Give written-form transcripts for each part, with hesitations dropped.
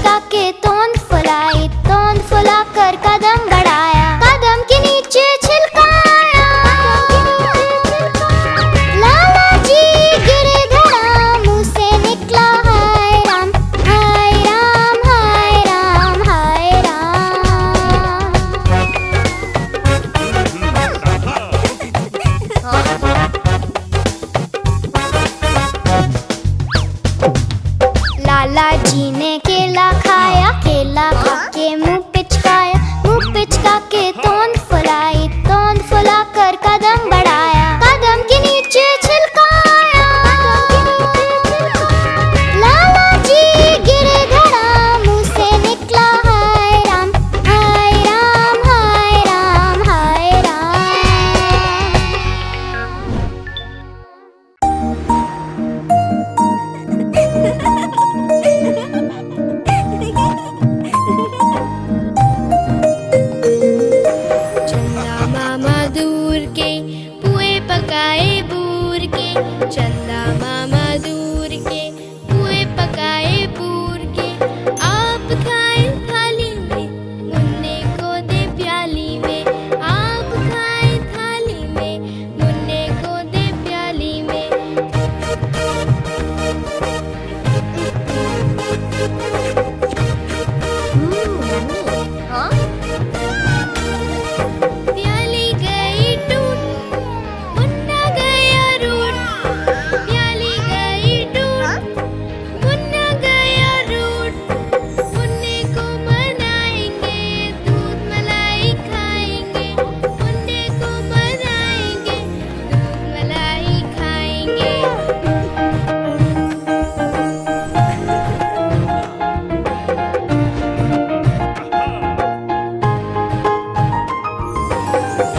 पिचका के तोंद फुलाई, तोंद फुला कर कदम बढ़ाया, कदम के नीचे छिलकाया। लाला जी गिरे धड़ा, मुंह से निकला हाय राम, हाय राम, हाय राम, हाय राम। लाला जी ने केला खाया, केला खा के मुंह पिचकाया, मुंह पिचका के तोंद फुलाई, तोंद फुला कर कदम बढ़ाया, कदम के नीचे छिलकाया। लाला जी गिरे धड़ा, मुंह से निकला हाय राम, हाय राम, हाय राम, हाय राम। चंदा मामा दूर के पुए पकाए बूर के, चंदा मामा दूर के पुए पकाए बूर के। आप खाए थाली में, मुन्ने को दे प्याली में, आप खाए थाली में, मुन्ने को दे प्याली में। प्याली गई टूट, मुन्ना गया रूठ, प्याली गई टूट, मुन्ना गया रूठ। मुन्ने को मनाएंगे, दूध मलाई खाएंगे, मुन्ने को मनाएंगे, दूध मलाई खाएंगे।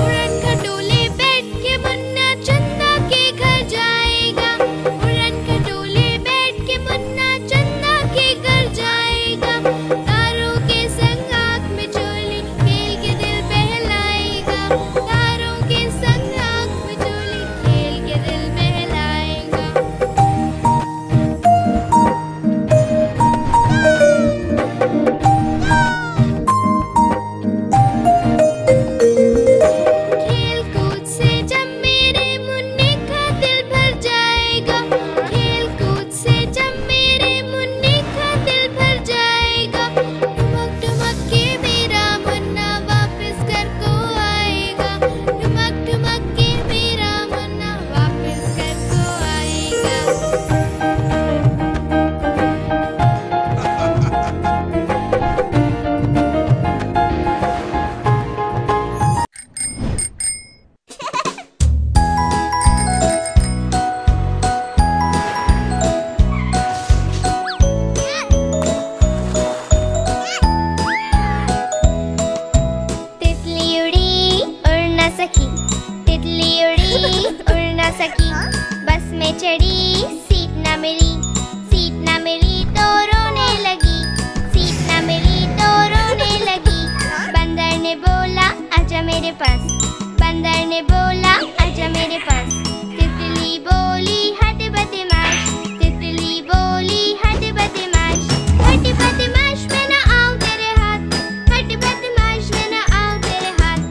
उड़न खटोले बैठ के मुन्ना चंदा के घर जाएगा, उड़न खटोले बैठ के मुन्ना चंदा के घर जाएगा। तारों के संग आँख में चोली खेल के दिल बहलाएगा, तारों के संग आँख में चोली खेल के दिल बहलाएगा। खेल कूद से जब मेरे मुन्ने का दिल भर जाएगा, खेल कूद से जब मेरे मुन्ने का दिल भर जाएगा। ठुमक ठुमक के मेरा मुन्ना वापस घर को आएगा, ठुमक ठुमक के मेरा मुन्ना वापस घर को आएगा। तितली उड़ी उड़ न सकी, तितली उड़ी उड़ न सकी, बस में चढ़ी सीट न मिली, सीट न मिली तो रोने लगी, सीट न मिली तो रोने लगी। बंदर ने बोला आजा मेरे पास, बंदर ने बोला आजा मेरे पास। तितली बोली हट बदमाश, तितली बोली हट बदमाश, हट बदमाश मैं न आऊं तेरे हाथ, हट बदमाश मैं न आऊं तेरे हाथ।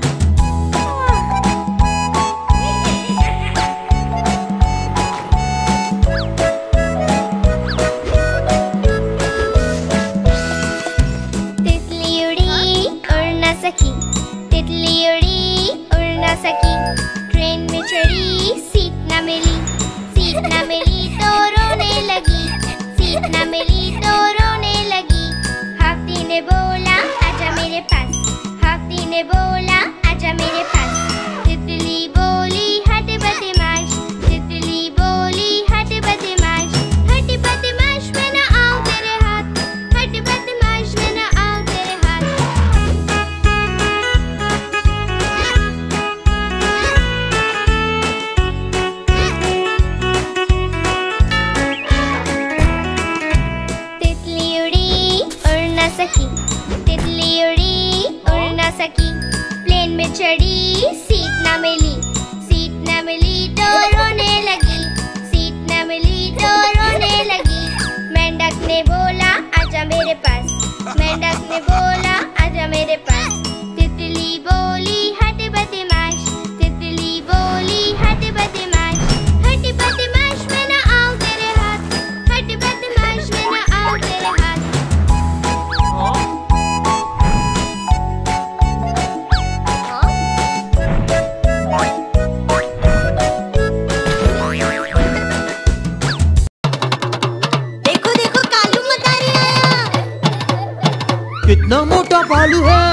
तितली उड़ी उड़ न सकी, तितली उड़ी उड़ न सकी, ट्रेन में चढ़ी सीट न मिली, सीट न मिली तो रोने लगी, सीट न मिली तो रोने लगी। हाथी ने बोला आजा मेरे पास, हाथी ने बोला आजा मेरे पास। तितली बोली हट बदमाश, तितली बोली हट बदमाश, हट बदमाश मैं न आऊं तेरे हाथ, हट बदमाश मैं न आऊं तेरे हाथ। सकी। प्लेन में चढ़ी, सीट ना मिली, सीट ना मिली तो रोने लगी, सीट ना मिली तो रोने लगी। मेंढक ने बोला आजा मेरे पास, उसने बोला आजा मेरे पास। तितली बोली हट बदमाश, तितली बोली हट बदमाश, हट बदमाश मैं ना आऊं तेरे हाथ, हट बदमाश मैं ना आऊं तेरे हाथ। देखो देखो कालू मदारी आया। कितना मोटा भालू है।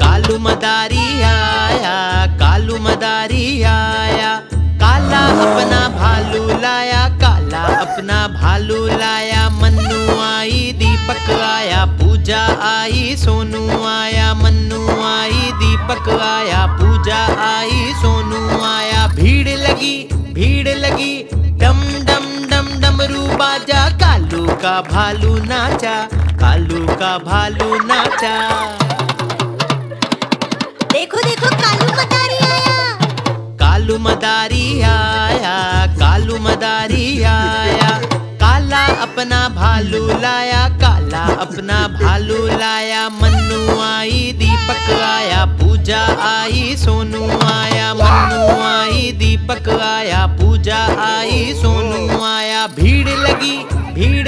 कालू मदारी आया, कालू मदारी आया, काला अपना भालू लाया, काला अपना भालू लाया। मन्नू आई, दीपक आया, पूजा आई, सोनू आया। मन्नू आई, दीपक आया, पूजा आई, सोनू आया। भीड़ लगी, डम डम डम डमरू बाजा। कालू का भालू नाचा, कालू का भालू नाचा। देखो देखो कालू मदारी आया। कालू मदारी आया, कालू मदारी आया, काला अपना भालू लाया, काला अपना भालू लाया। मन्नू आई, दीपक आया, पूजा आई, सोनू आया। मन्नू आई, दीपक आया, पूजा आई, सोनू आया। भीड़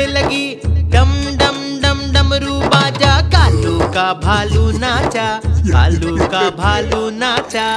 लगी, डम डम डम डमरू बाजा। कालू का भालू नाचा, कालू का भालू नाचा।